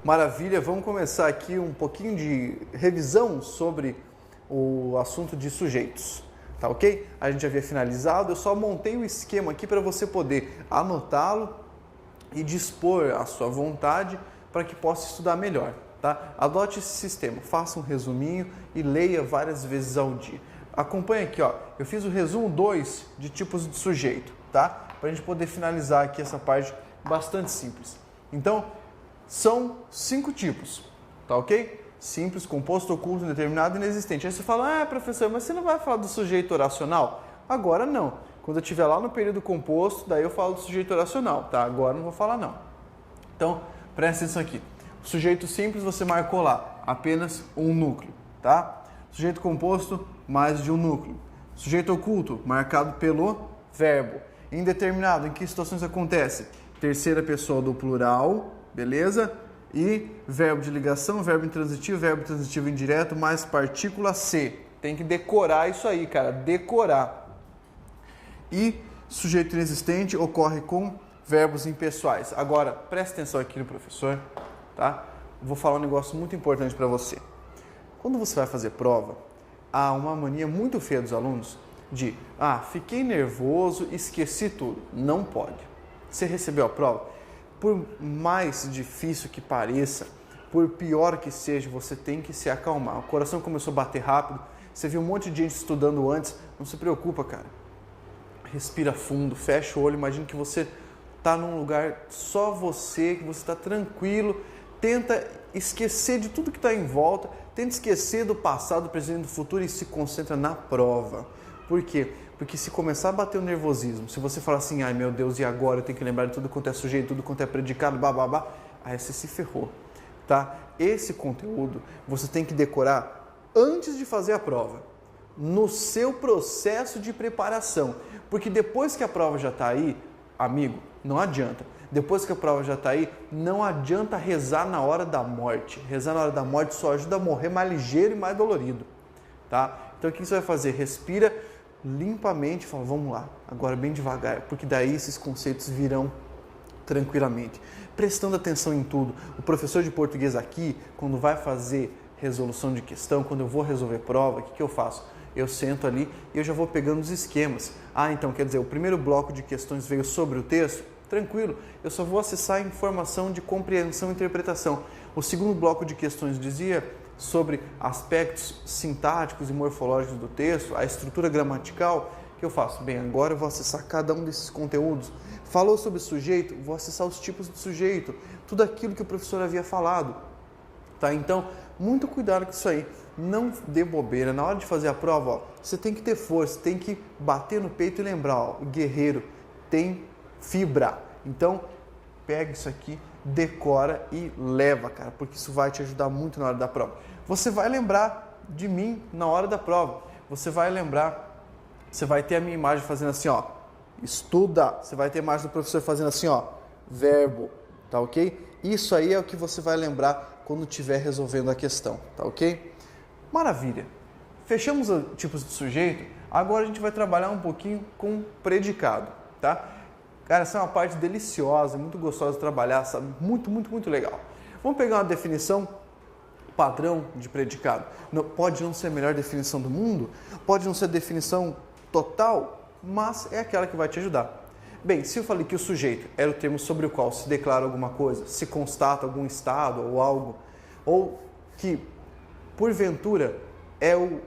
Maravilha, vamos começar aqui um pouquinho de revisão sobre o assunto de sujeitos, tá ok? A gente já havia finalizado, eu só montei o esquema aqui para você poder anotá-lo e dispor a sua vontade para que possa estudar melhor, tá? Adote esse sistema, faça um resuminho e leia várias vezes ao dia. Acompanhe aqui, ó, eu fiz o resumo 2 de tipos de sujeito, tá? Para a gente poder finalizar aqui essa parte bastante simples. Então, são 5 tipos, tá ok? Simples, composto, oculto, indeterminado e inexistente. Aí você fala, professor, mas você não vai falar do sujeito oracional? Agora não. Quando eu estiver lá no período composto, daí eu falo do sujeito oracional, tá? Agora não vou falar não. Então, presta atenção aqui. Sujeito simples, você marcou lá apenas um núcleo, tá? Sujeito composto, mais de um núcleo. Sujeito oculto, marcado pelo verbo. Indeterminado, em que situações acontece? Terceira pessoa do plural, beleza? E verbo de ligação, verbo intransitivo indireto, mais partícula C. Tem que decorar isso aí, cara, decorar. E sujeito inexistente ocorre com verbos impessoais. Agora, presta atenção aqui no professor, tá? Vou falar um negócio muito importante para você. Quando você vai fazer prova, há uma mania muito feia dos alunos de, fiquei nervoso, esqueci tudo. Não pode. Você recebeu a prova? Por mais difícil que pareça, por pior que seja, você tem que se acalmar. O coração começou a bater rápido, você viu um monte de gente estudando antes, não se preocupa, cara. Respira fundo, fecha o olho, imagina que você está num lugar só você, que você está tranquilo, tenta esquecer de tudo que está em volta, tenta esquecer do passado, do presente e do futuro e se concentra na prova. Por quê? Porque se começar a bater o nervosismo, se você falar assim, ai meu Deus, e agora eu tenho que lembrar de tudo quanto é sujeito, tudo quanto é predicado, bababá, aí você se ferrou, tá? Esse conteúdo você tem que decorar antes de fazer a prova, no seu processo de preparação, porque depois que a prova já está aí, amigo, não adianta. Depois que a prova já está aí, não adianta rezar na hora da morte. Rezar na hora da morte só ajuda a morrer mais ligeiro e mais dolorido, tá? Então o que você vai fazer? Respira limpamente, fala, vamos lá, agora bem devagar, porque daí esses conceitos virão tranquilamente. Prestando atenção em tudo. O professor de português aqui, quando vai fazer resolução de questão, quando eu vou resolver prova, o que eu faço? Eu sento ali e eu já vou pegando os esquemas. Então quer dizer, o primeiro bloco de questões veio sobre o texto? Tranquilo, eu só vou acessar a informação de compreensão e interpretação. O segundo bloco de questões dizia sobre aspectos sintáticos e morfológicos do texto, a estrutura gramatical, que eu faço? Bem, agora eu vou acessar cada um desses conteúdos. Falou sobre sujeito, vou acessar os tipos de sujeito, tudo aquilo que o professor havia falado. Tá? Então, muito cuidado com isso aí. Não dê bobeira. Na hora de fazer a prova, você tem que ter força, tem que bater no peito e lembrar, o guerreiro tem fibra. Então, pega isso aqui, decora e leva, cara, porque isso vai te ajudar muito na hora da prova. Você vai lembrar de mim na hora da prova. Você vai lembrar, você vai ter a minha imagem fazendo assim, ó, estuda. Você vai ter a imagem do professor fazendo assim, ó, verbo, tá ok? Isso aí é o que você vai lembrar quando estiver resolvendo a questão, tá ok? Maravilha. Fechamos os tipos de sujeito. Agora a gente vai trabalhar um pouquinho com predicado, tá? Cara, essa é uma parte deliciosa, muito gostosa de trabalhar, sabe? Muito, muito, muito legal. Vamos pegar uma definição padrão de predicado. Pode não ser a melhor definição do mundo, pode não ser a definição total, mas é aquela que vai te ajudar. Bem, se eu falei que o sujeito era o termo sobre o qual se declara alguma coisa, se constata algum estado ou algo, ou que, porventura, é o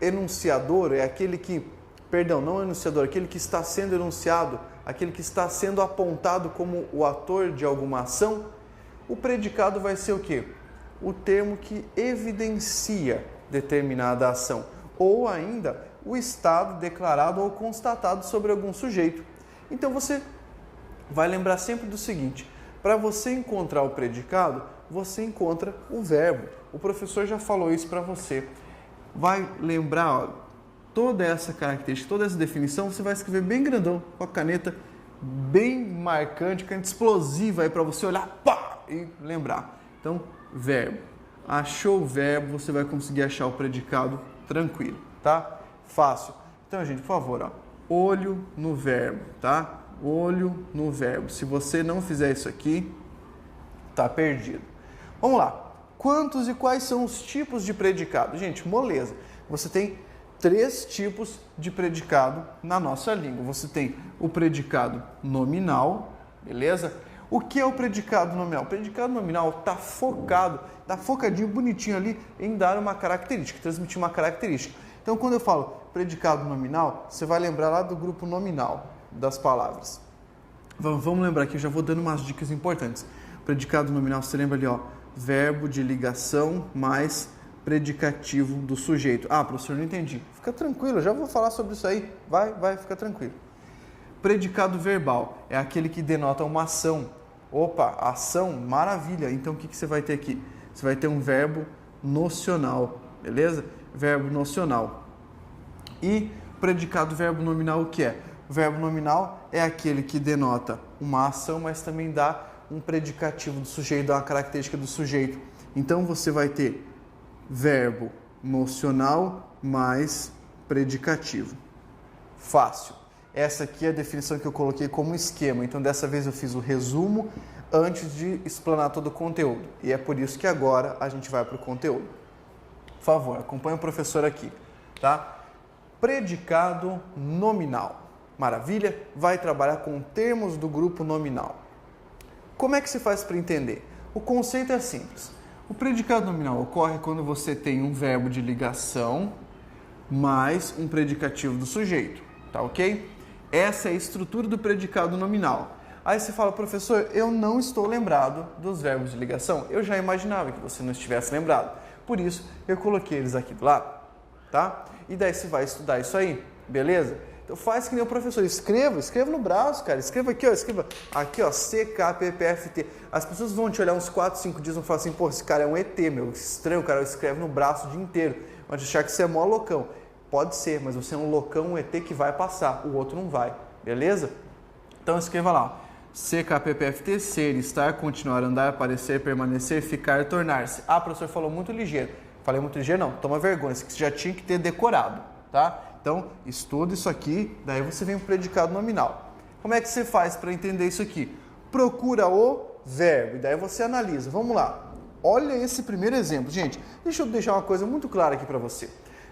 enunciador, é aquele que, perdão, não é o enunciador, aquele que está sendo enunciado, aquele que está sendo apontado como o ator de alguma ação, o predicado vai ser o quê? O termo que evidencia determinada ação, ou ainda o estado declarado ou constatado sobre algum sujeito. Então você vai lembrar sempre do seguinte, para você encontrar o predicado, você encontra o verbo. O professor já falou isso para você. Vai lembrar, toda essa característica, toda essa definição, você vai escrever bem grandão, com a caneta bem marcante, caneta explosiva aí para você olhar, pá, e lembrar. Então, verbo. Achou o verbo, você vai conseguir achar o predicado tranquilo, tá? Fácil. Então, gente, por favor, ó, olho no verbo, tá? Olho no verbo. Se você não fizer isso aqui, tá perdido. Vamos lá. Quantos e quais são os tipos de predicado? Gente, moleza. Você tem 3 tipos de predicado na nossa língua. Você tem o predicado nominal, beleza? O que é o predicado nominal? O predicado nominal está focadinho, bonitinho ali em dar uma característica, transmitir uma característica. Então, quando eu falo predicado nominal, você vai lembrar lá do grupo nominal das palavras. Vamos lembrar aqui, eu já vou dando umas dicas importantes. Predicado nominal, você lembra ali, ó, verbo de ligação mais predicativo do sujeito. Ah, professor, não entendi. Fica tranquilo, eu já vou falar sobre isso aí. Vai, fica tranquilo. Predicado verbal é aquele que denota uma ação. Opa, ação, maravilha. Então, o que você vai ter aqui? Você vai ter um verbo nocional, beleza? Verbo nocional. E predicado verbo nominal, o que é? O verbo nominal é aquele que denota uma ação, mas também dá um predicativo do sujeito, dá uma característica do sujeito. Então, você vai ter verbo nocional mais predicativo. Fácil. Essa aqui é a definição que eu coloquei como esquema. Então, dessa vez eu fiz o resumo antes de explanar todo o conteúdo. E é por isso que agora a gente vai para o conteúdo. Por favor, acompanhe o professor aqui, tá? Predicado nominal. Maravilha? Vai trabalhar com termos do grupo nominal. Como é que se faz para entender? O conceito é simples. O predicado nominal ocorre quando você tem um verbo de ligação mais um predicativo do sujeito, tá ok? Essa é a estrutura do predicado nominal. Aí você fala, professor, eu não estou lembrado dos verbos de ligação. Eu já imaginava que você não estivesse lembrado. Por isso, eu coloquei eles aqui do lado, tá? E daí você vai estudar isso aí, beleza? Então faz que nem o professor, escreva no braço, cara. Escreva aqui, ó, CKPPFT. As pessoas vão te olhar uns 4, 5 dias e vão falar assim, pô, esse cara é um ET, meu, estranho, o cara escreve no braço o dia inteiro. Vão achar que você é mó loucão. Pode ser, mas você é um loucão, um ET que vai passar, o outro não vai, beleza? Então escreva lá, CKPPFT, ser, estar, continuar, andar, aparecer, permanecer, ficar, tornar-se. Ah, professor, falou muito ligeiro. Falei muito ligeiro? Não, toma vergonha, isso que você já tinha que ter decorado, tá? Então, estuda isso aqui, daí você vem para o predicado nominal. Como é que você faz para entender isso aqui? Procura o verbo, e daí você analisa. Vamos lá, olha esse primeiro exemplo. Gente, deixa eu deixar uma coisa muito clara aqui para você.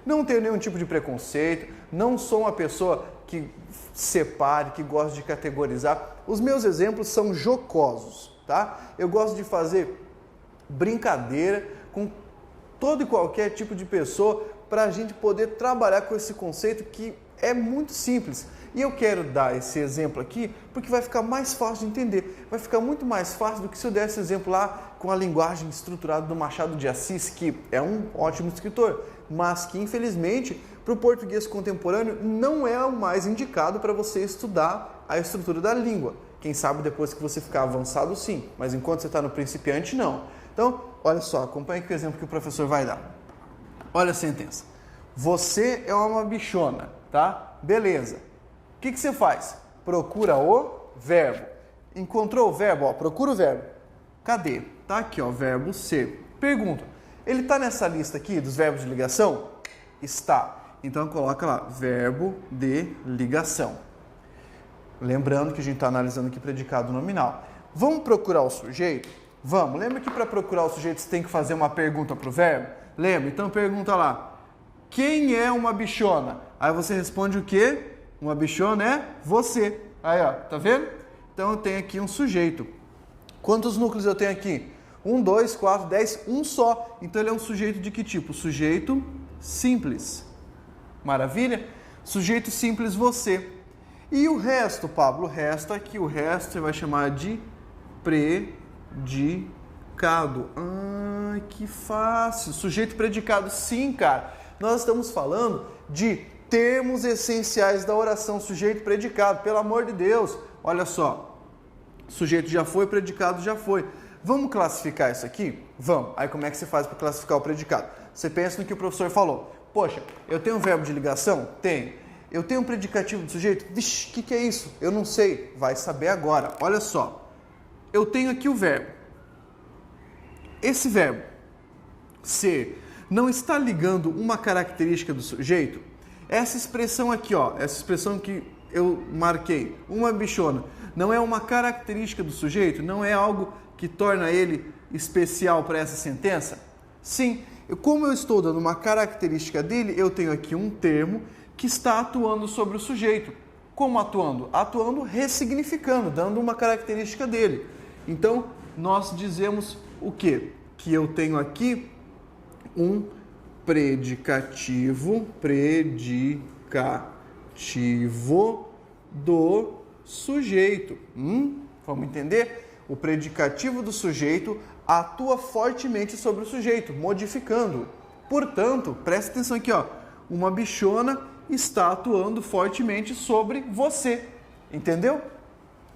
Não tenho nenhum tipo de preconceito, não sou uma pessoa que separe, que gosta de categorizar. Os meus exemplos são jocosos, tá? Eu gosto de fazer brincadeira com todo e qualquer tipo de pessoa para a gente poder trabalhar com esse conceito que é muito simples. E eu quero dar esse exemplo aqui porque vai ficar mais fácil de entender. Vai ficar muito mais fácil do que se eu desse exemplo lá com a linguagem estruturada do Machado de Assis, que é um ótimo escritor, mas que infelizmente para o português contemporâneo não é o mais indicado para você estudar a estrutura da língua. Quem sabe depois que você ficar avançado sim, mas enquanto você está no principiante não. Então, olha só, acompanhe aqui o exemplo que o professor vai dar. Olha a sentença. Você é uma bichona, tá? Beleza. O que você faz? Procura o verbo. Encontrou o verbo? Ó, procura o verbo. Cadê? Tá aqui, ó, verbo ser. Pergunta. Ele está nessa lista aqui dos verbos de ligação? Está. Então coloca lá, verbo de ligação. Lembrando que a gente está analisando aqui predicado nominal. Vamos procurar o sujeito? Vamos. Lembra que para procurar o sujeito você tem que fazer uma pergunta para o verbo? Lembra? Então pergunta lá. Quem é uma bichona? Aí você responde o quê? Uma bichona é você. Aí, ó, tá vendo? Então eu tenho aqui um sujeito. Quantos núcleos eu tenho aqui? 1, 2, 4, 10, um só. Então ele é um sujeito de que tipo? Sujeito simples. Maravilha? Sujeito simples você. E o resto, Pablo? O resto aqui, o resto você vai chamar de predicado. Ah, que fácil. Sujeito predicado, sim, cara. Nós estamos falando de termos essenciais da oração, sujeito predicado. Pelo amor de Deus, olha só. Sujeito já foi, predicado já foi. Vamos classificar isso aqui? Vamos. Aí como é que você faz para classificar o predicado? Você pensa no que o professor falou. Poxa, eu tenho um verbo de ligação? Tenho. Eu tenho um predicativo do sujeito? Vixe, o que é isso? Eu não sei. Vai saber agora. Olha só. Eu tenho aqui o verbo. Esse verbo, ser, não está ligando uma característica do sujeito? Essa expressão aqui, ó, essa expressão que eu marquei, uma bichona, não é uma característica do sujeito? Não é algo que torna ele especial para essa sentença? Sim, como eu estou dando uma característica dele, eu tenho aqui um termo que está atuando sobre o sujeito. Como atuando? Atuando ressignificando, dando uma característica dele. Então, nós dizemos o quê? Que eu tenho aqui um predicativo do sujeito. Vamos entender? O predicativo do sujeito atua fortemente sobre o sujeito, modificando-o. Portanto, presta atenção aqui, ó. Uma bichona está atuando fortemente sobre você. Entendeu?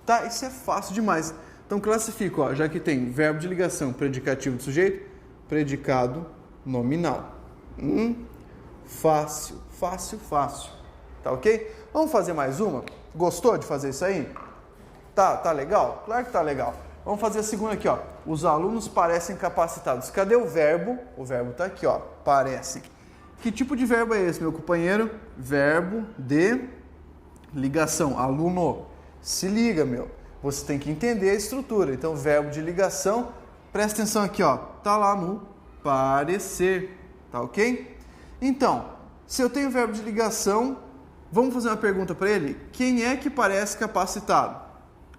Tá? Isso é fácil demais. Então classifico, ó, já que tem verbo de ligação, predicativo do sujeito, predicado nominal. Fácil, fácil, fácil. Tá ok? Vamos fazer mais uma? Gostou de fazer isso aí? Tá legal? Claro que tá legal. Vamos fazer a segunda aqui, ó. Os alunos parecem capacitados. Cadê o verbo? O verbo tá aqui, ó. Parecem. Que tipo de verbo é esse, meu companheiro? Verbo de ligação. Aluno, se liga, meu. Você tem que entender a estrutura. Então, verbo de ligação, presta atenção aqui, ó. Tá lá no parecer. Tá ok? Então, se eu tenho verbo de ligação, vamos fazer uma pergunta para ele. Quem é que parece capacitado?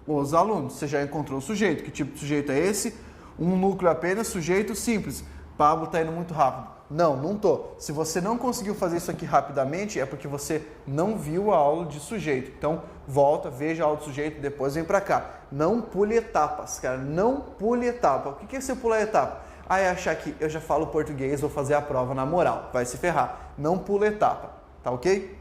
Os alunos. Você já encontrou o sujeito. Que tipo de sujeito é esse? Um núcleo apenas, sujeito simples. Pablo tá indo muito rápido. Não tô. Se você não conseguiu fazer isso aqui rapidamente, é porque você não viu a aula de sujeito. Então, volta, veja a aula de sujeito, depois vem para cá. Não pule etapas, cara. Não pule etapa. O que é você pular etapa? É achar que eu já falo português, vou fazer a prova na moral. Vai se ferrar. Não pula etapa. Tá ok?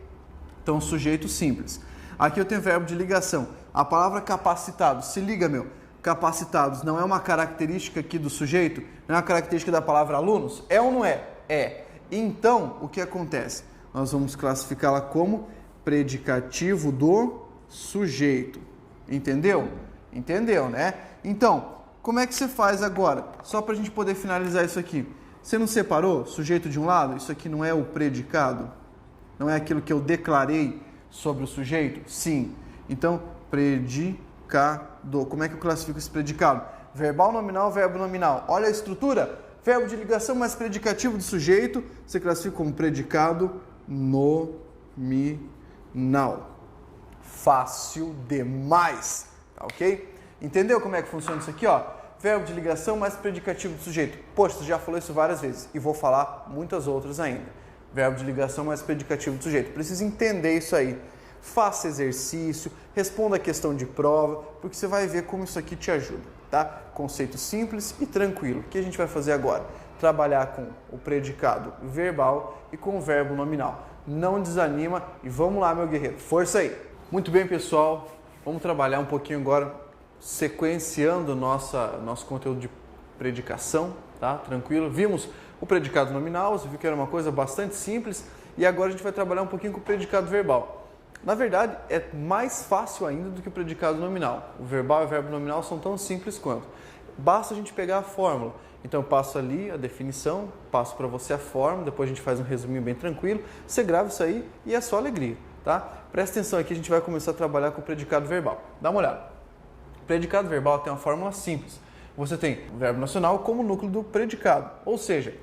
Então, sujeito simples. Aqui eu tenho verbo de ligação. A palavra capacitado. Se liga, meu. Capacitados não é uma característica aqui do sujeito? Não é uma característica da palavra alunos? É ou não é? É. Então, o que acontece? Nós vamos classificá-la como predicativo do sujeito. Entendeu? Entendeu, né? Então, como é que você faz agora? Só para a gente poder finalizar isso aqui. Você não separou sujeito de um lado? Isso aqui não é o predicado? Não é aquilo que eu declarei sobre o sujeito? Sim. Então, predicado. Como é que eu classifico esse predicado? Verbal nominal, verbo nominal. Olha a estrutura. Verbo de ligação mais predicativo do sujeito, você classifica como predicado nominal. Fácil demais, tá ok? Entendeu como é que funciona isso aqui, ó? Verbo de ligação mais predicativo do sujeito. Poxa, você já falou isso várias vezes e vou falar muitas outras ainda. Verbo de ligação mais predicativo do sujeito. Precisa entender isso aí. Faça exercício, responda a questão de prova, porque você vai ver como isso aqui te ajuda, tá? Conceito simples e tranquilo. O que a gente vai fazer agora? Trabalhar com o predicado verbal e com o verbo nominal. Não desanima e vamos lá, meu guerreiro. Força aí! Muito bem, pessoal. Vamos trabalhar um pouquinho agora, sequenciando nosso conteúdo de predicação, tá? Tranquilo? Vimos o predicado nominal, você viu que era uma coisa bastante simples, e agora a gente vai trabalhar um pouquinho com o predicado verbal. Na verdade, é mais fácil ainda do que o predicado nominal. O verbal e o verbo nominal são tão simples quanto. Basta a gente pegar a fórmula. Então eu passo ali a definição, passo para você a fórmula, depois a gente faz um resuminho bem tranquilo, você grava isso aí e é só alegria, tá? Presta atenção aqui, a gente vai começar a trabalhar com o predicado verbal. Dá uma olhada. O predicado verbal tem uma fórmula simples. Você tem o verbo nacional como núcleo do predicado, ou seja,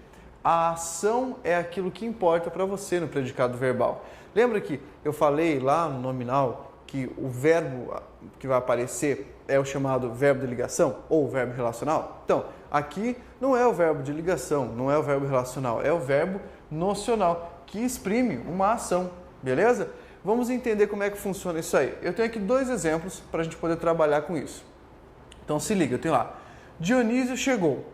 a ação é aquilo que importa para você no predicado verbal. Lembra que eu falei lá no nominal que o verbo que vai aparecer é o chamado verbo de ligação ou verbo relacional? Então, aqui não é o verbo de ligação, não é o verbo relacional, é o verbo nocional, que exprime uma ação, beleza? Vamos entender como é que funciona isso aí. Eu tenho aqui dois exemplos para a gente poder trabalhar com isso. Então, se liga, eu tenho lá, Dionísio chegou.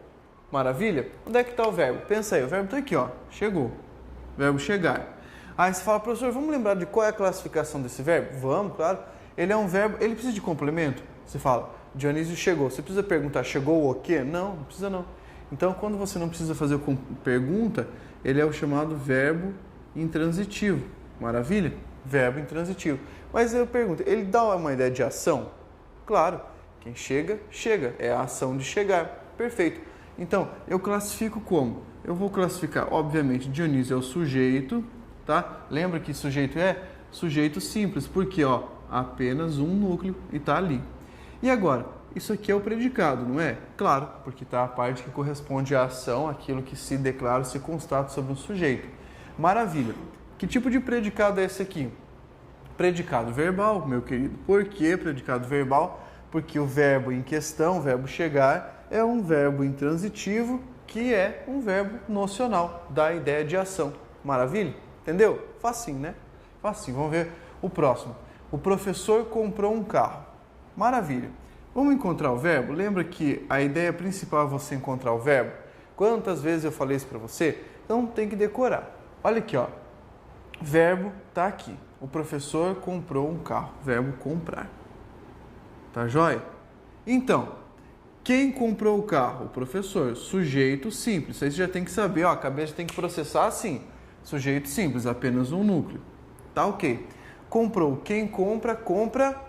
Maravilha? Onde é que está o verbo? Pensa aí, o verbo está aqui, ó, chegou. Verbo chegar. Aí você fala, professor, vamos lembrar de qual é a classificação desse verbo? Vamos, claro. Ele é um verbo, ele precisa de complemento? Você fala, Dionísio chegou. Você precisa perguntar, chegou o quê? Não, não precisa não. Então, quando você não precisa fazer pergunta, ele é o chamado verbo intransitivo. Maravilha? Verbo intransitivo. Mas eu pergunto, ele dá uma ideia de ação? Claro, quem chega, chega. É a ação de chegar. Perfeito. Então, eu classifico como? Eu vou classificar, obviamente, Dionísio é o sujeito, tá? Lembra que sujeito é? Sujeito simples, porque, ó, apenas um núcleo e tá ali. E agora, isso aqui é o predicado, não é? Claro, porque está a parte que corresponde à ação, aquilo que se declara, se constata sobre um sujeito. Maravilha. Que tipo de predicado é esse aqui? Predicado verbal, meu querido. Por que predicado verbal? Porque o verbo em questão, o verbo chegar, é um verbo intransitivo, que é um verbo nocional, dá a ideia de ação. Maravilha? Entendeu? Facinho, né? Facinho. Vamos ver o próximo. O professor comprou um carro. Maravilha. Vamos encontrar o verbo? Lembra que a ideia principal é você encontrar o verbo? Quantas vezes eu falei isso para você? Então tem que decorar. Olha aqui, ó. Verbo tá aqui. O professor comprou um carro. Verbo comprar. Tá joia? Então, quem comprou o carro? O professor. Sujeito simples. Aí você já tem que saber, ó, a cabeça tem que processar assim. Sujeito simples, apenas um núcleo. Tá ok. Comprou. Quem compra, compra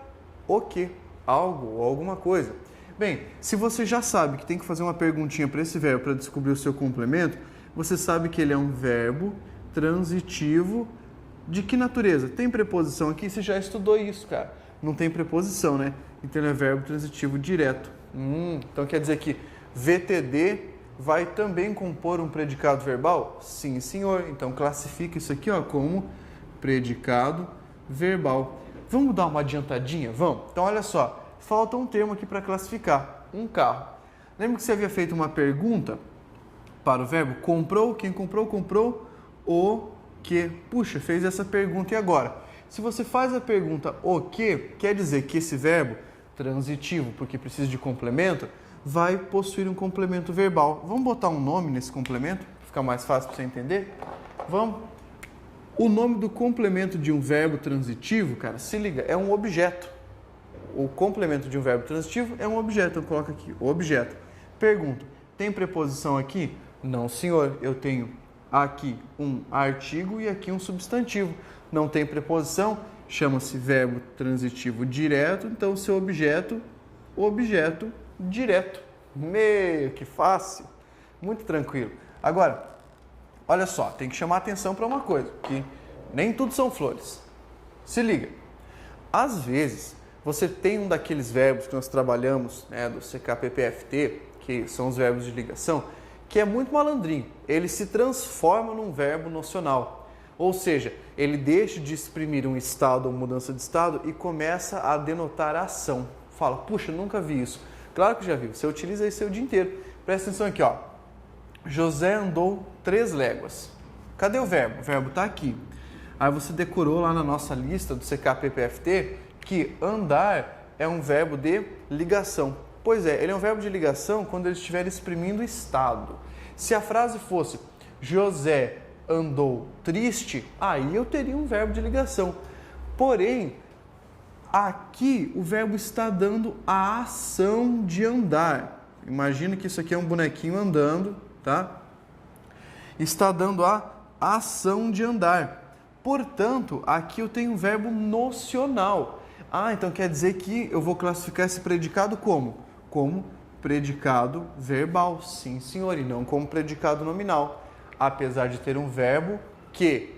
o quê? Algo ou alguma coisa. Bem, se você já sabe que tem que fazer uma perguntinha para esse verbo para descobrir o seu complemento, você sabe que ele é um verbo transitivo de que natureza? Tem preposição aqui? Você já estudou isso, cara. Não tem preposição, né? Então ele é verbo transitivo direto. Então quer dizer que VTD vai também compor um predicado verbal? Sim, senhor. Então classifica isso aqui, ó, como predicado verbal. Vamos dar uma adiantadinha? Vamos? Então olha só, falta um termo aqui para classificar, um carro. Lembra que você havia feito uma pergunta para o verbo comprou? Quem comprou, comprou o que? Puxa, fez essa pergunta e agora? Se você faz a pergunta o que, quer dizer que esse verbo transitivo, porque precisa de complemento, vai possuir um complemento verbal. Vamos botar um nome nesse complemento, para ficar mais fácil para você entender? Vamos? O nome do complemento de um verbo transitivo, cara, se liga, é um objeto. O complemento de um verbo transitivo é um objeto. Então coloca aqui, o objeto. Pergunto, tem preposição aqui? Não, senhor. Eu tenho aqui um artigo e aqui um substantivo. Não tem preposição? Chama-se verbo transitivo direto. Então, seu objeto direto. Meio que fácil. Muito tranquilo. Agora, olha só, tem que chamar atenção para uma coisa, que nem tudo são flores. Se liga. Às vezes, você tem um daqueles verbos que nós trabalhamos, né, do CKPPFT, que são os verbos de ligação, que é muito malandrinho. Ele se transforma num verbo nocional. Ou seja, ele deixa de exprimir um estado ou mudança de estado e começa a denotar a ação. Fala, puxa, nunca vi isso. Claro que já viu, você utiliza isso o dia inteiro. Presta atenção aqui, ó. José andou 3 léguas. Cadê o verbo? O verbo está aqui. Aí você decorou lá na nossa lista do CKPPFT que andar é um verbo de ligação. Pois é, ele é um verbo de ligação quando ele estiver exprimindo estado. Se a frase fosse José andou triste, aí eu teria um verbo de ligação. Porém, aqui o verbo está dando a ação de andar. Imagina que isso aqui é um bonequinho andando, tá? Está dando a ação de andar. Portanto, aqui eu tenho um verbo nocional. Então quer dizer que eu vou classificar esse predicado como? Como predicado verbal. Sim, senhor, e não como predicado nominal. Apesar de ter um verbo que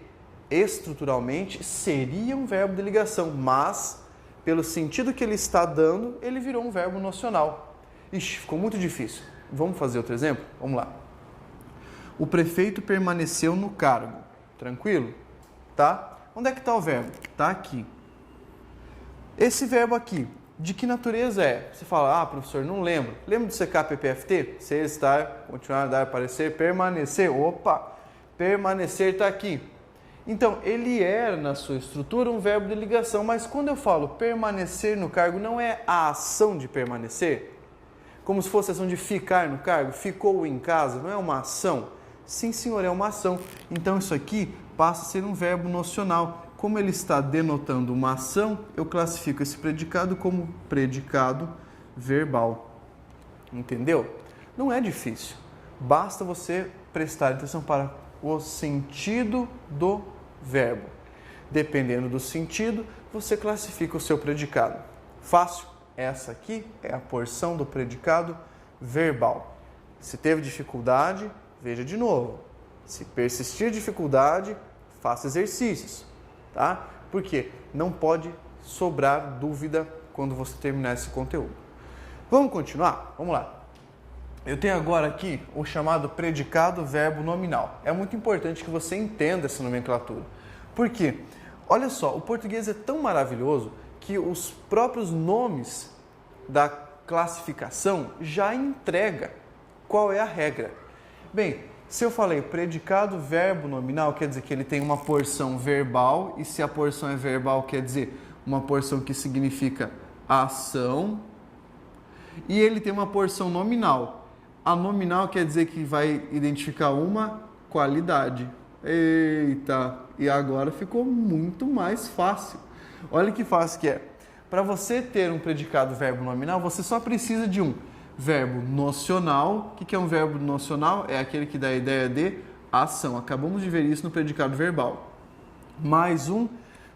estruturalmente seria um verbo de ligação, mas pelo sentido que ele está dando, ele virou um verbo nocional. Ixi, ficou muito difícil. Vamos fazer outro exemplo? Vamos lá. O prefeito permaneceu no cargo. Tranquilo? Tá? Onde é que está o verbo? Está aqui. Esse verbo aqui, de que natureza é? Você fala, professor, não lembro. Lembra do CKPPFT? Ser, estar, continuar, dar, aparecer, permanecer. Opa! Permanecer está aqui. Então, ele era, na sua estrutura, um verbo de ligação. Mas quando eu falo permanecer no cargo, não é a ação de permanecer? Como se fosse a ação de ficar no cargo? Ficou em casa? Não é uma ação? Sim, senhor, é uma ação. Então, isso aqui passa a ser um verbo nocional. Como ele está denotando uma ação, eu classifico esse predicado como predicado verbal. Entendeu? Não é difícil. Basta você prestar atenção para o sentido do verbo. Dependendo do sentido, você classifica o seu predicado. Fácil? Essa aqui é a porção do predicado verbal. Se teve dificuldade, veja de novo. Se persistir dificuldade, faça exercícios, tá? Porque não pode sobrar dúvida quando você terminar esse conteúdo. Vamos continuar? Vamos lá. Eu tenho agora aqui o chamado predicado verbo nominal. É muito importante que você entenda essa nomenclatura. Por quê? Olha só, o português é tão maravilhoso que os próprios nomes da classificação já entrega qual é a regra. Bem, se eu falei predicado verbo nominal, quer dizer que ele tem uma porção verbal, e se a porção é verbal, quer dizer uma porção que significa ação, e ele tem uma porção nominal. A nominal quer dizer que vai identificar uma qualidade. Eita, e agora ficou muito mais fácil. Olha que fácil que é. Para você ter um predicado verbo nominal, você só precisa de um verbo nocional. O que é um verbo nocional? É aquele que dá a ideia de ação. Acabamos de ver isso no predicado verbal. Mais um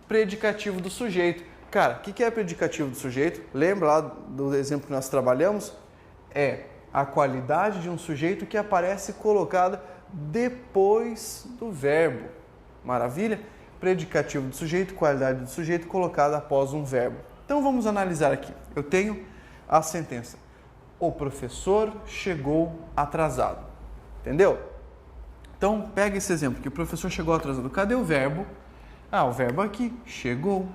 predicativo do sujeito. Cara, o que é predicativo do sujeito? Lembra lá do exemplo que nós trabalhamos? É a qualidade de um sujeito que aparece colocada depois do verbo. Maravilha? Predicativo do sujeito, qualidade do sujeito colocada após um verbo. Então vamos analisar aqui. Eu tenho a sentença. O professor chegou atrasado. Entendeu? Então pega esse exemplo, que o professor chegou atrasado. Cadê o verbo? O verbo aqui, chegou.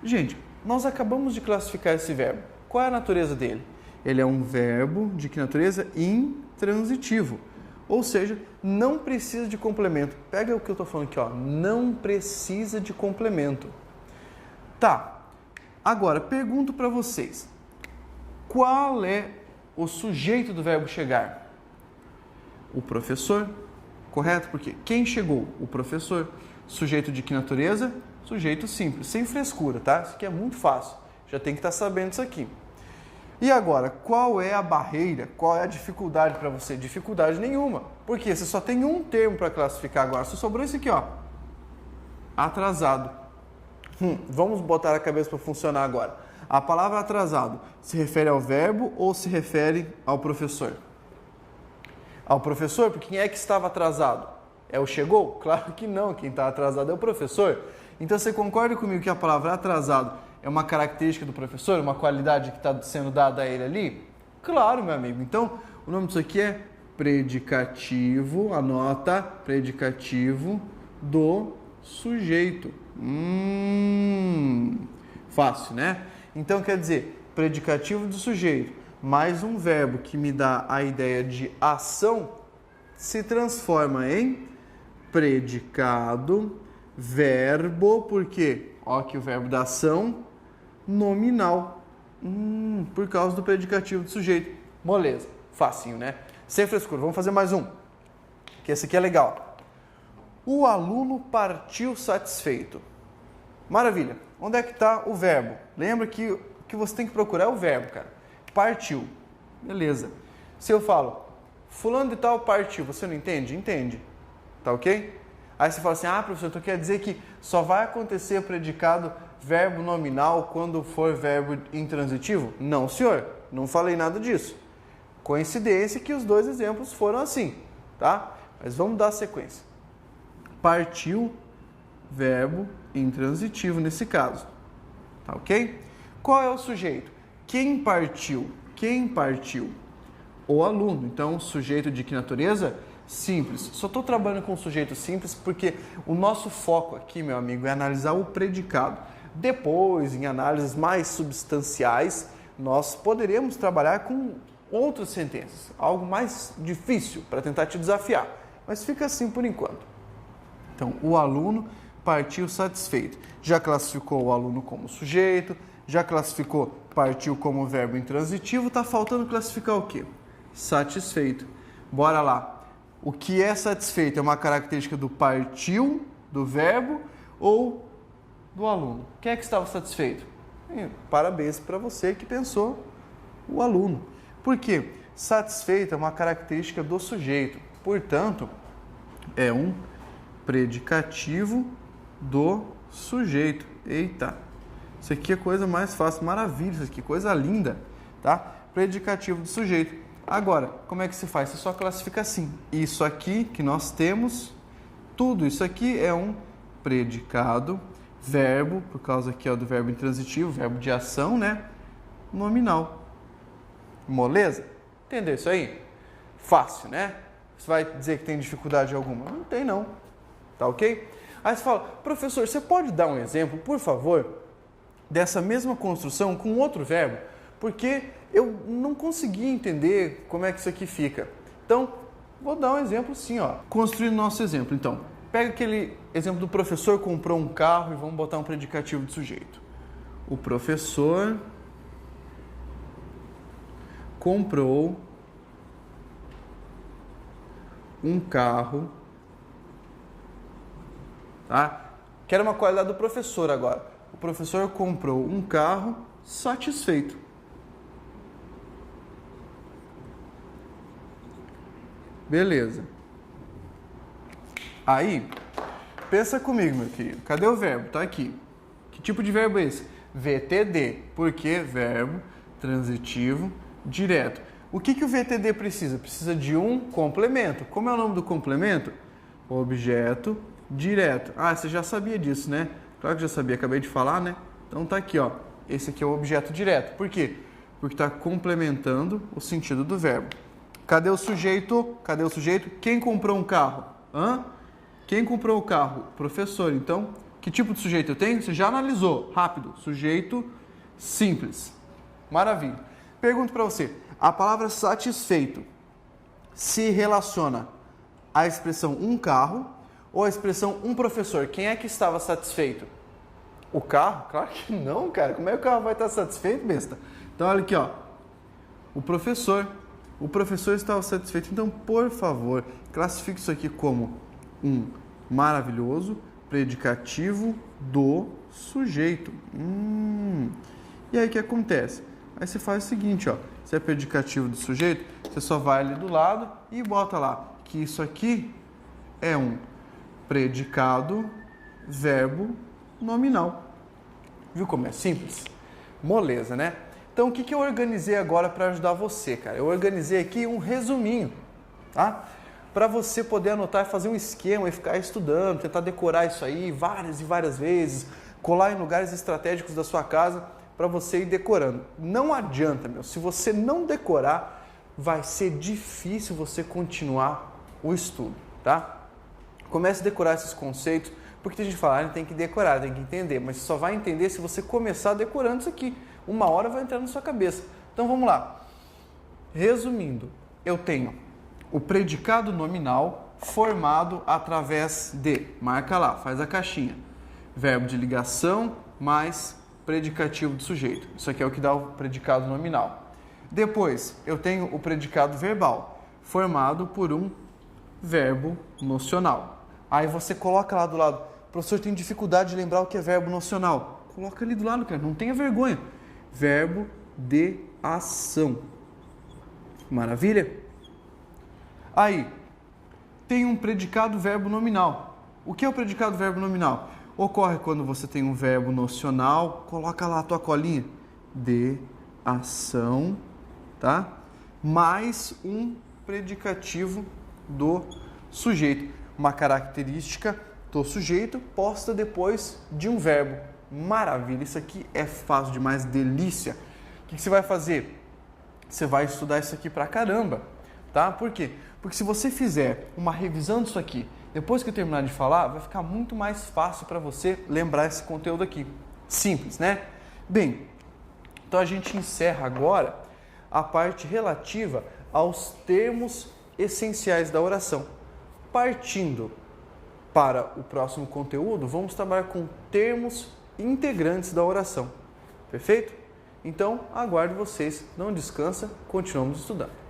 Gente, nós acabamos de classificar esse verbo. Qual é a natureza dele? Ele é um verbo de que natureza? Intransitivo. Ou seja, não precisa de complemento. Pega o que eu estou falando aqui, ó. Não precisa de complemento. Tá. Agora, pergunto para vocês. Qual é o sujeito do verbo chegar? O professor. Correto? Porque quem chegou? O professor. Sujeito de que natureza? Sujeito simples. Sem frescura, tá? Isso aqui é muito fácil. Já tem que estar sabendo isso aqui. E agora, qual é a barreira, qual é a dificuldade para você? Dificuldade nenhuma. Porque você só tem um termo para classificar agora. Só sobrou esse aqui, ó. Atrasado. Vamos botar a cabeça para funcionar agora. A palavra atrasado se refere ao verbo ou se refere ao professor? Ao professor, porque quem é que estava atrasado? É o chegou? Claro que não. Quem está atrasado é o professor. Então você concorda comigo que a palavra atrasado é uma característica do professor, uma qualidade que está sendo dada a ele ali? Claro, meu amigo. Então, o nome disso aqui é predicativo, anota, predicativo do sujeito. Fácil, né? Então, quer dizer, predicativo do sujeito, mais um verbo que me dá a ideia de ação, se transforma em predicado, verbo, porque, ó, que o verbo da ação, nominal, por causa do predicativo do sujeito. Moleza, facinho, né? Sem frescura, vamos fazer mais um, que esse aqui é legal. O aluno partiu satisfeito. Maravilha, onde é que está o verbo? Lembra que o que você tem que procurar é o verbo, cara. Partiu, beleza. Se eu falo, fulano de tal partiu, você não entende? Entende, tá ok? Aí você fala assim, professor, então quer dizer que só vai acontecer o predicado verbo nominal quando for verbo intransitivo? Não, senhor, não falei nada disso. Coincidência que os dois exemplos foram assim, tá? Mas vamos dar sequência. Partiu, verbo intransitivo nesse caso, tá ok? Qual é o sujeito? Quem partiu? Quem partiu? O aluno. Então, sujeito de que natureza? Simples. Só estou trabalhando com sujeito simples porque o nosso foco aqui, meu amigo, é analisar o predicado. Depois, em análises mais substanciais, nós poderemos trabalhar com outras sentenças, algo mais difícil para tentar te desafiar, mas fica assim por enquanto. Então, o aluno partiu satisfeito. Já classificou o aluno como sujeito, já classificou partiu como verbo intransitivo, está faltando classificar o quê? Satisfeito. Bora lá. O que é satisfeito? É uma característica do partiu, do verbo ou do aluno? Quem é que estava satisfeito? Parabéns para você que pensou o aluno. Por quê? Satisfeito é uma característica do sujeito. Portanto, é um predicativo do sujeito. Eita, isso aqui é coisa mais fácil, maravilha, isso aqui, coisa linda, tá? Predicativo do sujeito. Agora, como é que se faz? Você só classifica assim. Isso aqui que nós temos, tudo isso aqui é um predicado, verbo, por causa aqui ó, do verbo intransitivo, verbo de ação, né? Nominal. Moleza? Entendeu isso aí? Fácil, né? Você vai dizer que tem dificuldade alguma? Não tem não, tá ok? Aí você fala, professor, você pode dar um exemplo, por favor, dessa mesma construção com outro verbo? Porque eu não consegui entender como é que isso aqui fica. Então, vou dar um exemplo sim, ó. Construir nosso exemplo, então. Pega aquele exemplo do professor comprou um carro e vamos botar um predicativo de sujeito. O professor comprou um carro, tá? Quero uma qualidade do professor agora. O professor comprou um carro satisfeito. Beleza. Aí, pensa comigo, meu querido. Cadê o verbo? Tá aqui. Que tipo de verbo é esse? VTD. Por quê? Verbo transitivo direto. O que o VTD precisa? Precisa de um complemento. Como é o nome do complemento? Objeto direto. Ah, você já sabia disso, né? Claro que já sabia, acabei de falar, né? Então tá aqui, ó. Esse aqui é o objeto direto. Por quê? Porque está complementando o sentido do verbo. Cadê o sujeito? Cadê o sujeito? Quem comprou um carro? Hã? Quem comprou o carro? Professor. Então, que tipo de sujeito eu tenho? Você já analisou. Rápido. Sujeito simples. Maravilha. Pergunto para você. A palavra satisfeito se relaciona à expressão um carro ou à expressão um professor? Quem é que estava satisfeito? O carro? Claro que não, cara. Como é que o carro vai estar satisfeito, besta? Então, olha aqui, ó. O professor. O professor estava satisfeito. Então, por favor, classifique isso aqui como um maravilhoso predicativo do sujeito. E aí, o que acontece? Aí você faz o seguinte, ó. Se é predicativo do sujeito, você só vai ali do lado e bota lá que isso aqui é um predicado verbo nominal. Viu como é simples? Moleza, né? Então, o que eu organizei agora para ajudar você, cara? Eu organizei aqui um resuminho, tá? Para você poder anotar e fazer um esquema e ficar estudando, tentar decorar isso aí várias e várias vezes, colar em lugares estratégicos da sua casa para você ir decorando. Não adianta, meu. Se você não decorar, vai ser difícil você continuar o estudo, tá? Comece a decorar esses conceitos, porque tem gente que fala, tem que decorar, tem que entender, mas você só vai entender se você começar decorando isso aqui. Uma hora vai entrar na sua cabeça. Então vamos lá. Resumindo, eu tenho o predicado nominal formado através de, marca lá, faz a caixinha, verbo de ligação mais predicativo do sujeito. Isso aqui é o que dá o predicado nominal. Depois, eu tenho o predicado verbal, formado por um verbo nocional. Aí você coloca lá do lado, professor, tem dificuldade de lembrar o que é verbo nocional. Coloca ali do lado, cara, não tenha vergonha. Verbo de ação. Maravilha? Aí, tem um predicado verbo nominal. O que é o predicado verbo nominal? Ocorre quando você tem um verbo nocional, coloca lá a tua colinha, de ação, tá? Mais um predicativo do sujeito. Uma característica do sujeito posta depois de um verbo. Maravilha, isso aqui é fácil demais, delícia. O que você vai fazer? Você vai estudar isso aqui pra caramba, tá? Por quê? Porque se você fizer uma revisão disso aqui, depois que eu terminar de falar, vai ficar muito mais fácil para você lembrar esse conteúdo aqui. Simples, né? Bem, então a gente encerra agora a parte relativa aos termos essenciais da oração. Partindo para o próximo conteúdo, vamos trabalhar com termos integrantes da oração. Perfeito? Então, aguardo vocês. Não descansa, continuamos estudando.